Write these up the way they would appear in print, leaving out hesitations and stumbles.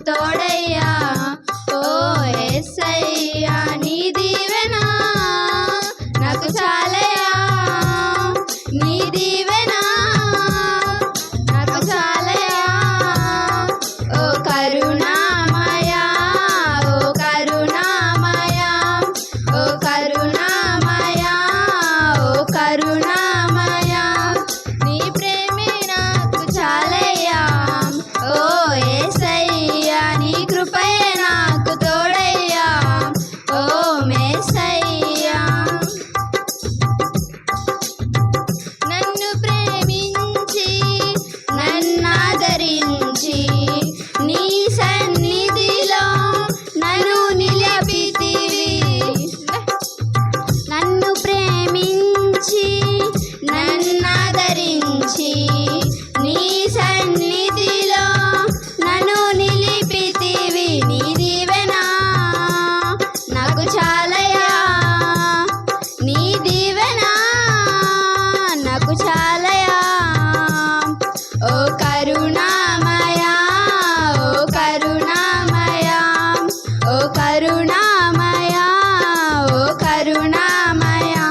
తోడయ్యా. ఓ యేసయ్యా నీ దీవెన నాకు చాలయ్యా, నీ దీవెన నాకు చాలయ్యా. ఓ కరుణామయా, ఓ కరుణామయా, ఓ కరుణామయా, ఓ కరుణామయా, నీ ప్రేమే నాకు చాలయ్యా. ఓ యేసయ్యా నీ కృపయే నాకు తోడయ్యా. ఓ యేసయ్యా నన్ను ప్రేమించి నన్నాదరించి నీ సన్నిధిలో నన్ను నిలిపితివి. నన్ను ప్రేమించి నన్నాదరించి నీ సన్నిధిలో నన్ను నిలిపితివి. నీ దీవెన నాకు చాలయ్యా, నీ దీవెన నాకు చాలయ్యా. ఓ కరుణామయా, ఓ కరుణామయా, ఓ కరుణామయా, ఓ కరుణామయా,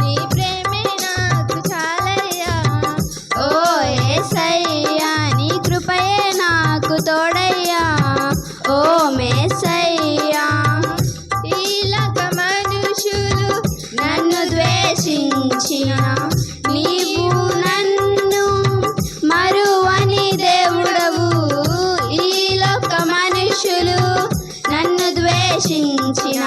నీ ప్రేమే నాకు చాలయ్యా. ఓ యేసయ్యా నీ కృపయే నాకు తోడయ్యా. ఓ యేసయ్యా ఈలక మనుషులు నన్ను ద్వేషించిన నీవు నన్ను మరువని దేవుడవు. ఈలక మనుషులు నన్ను ద్వేషించిన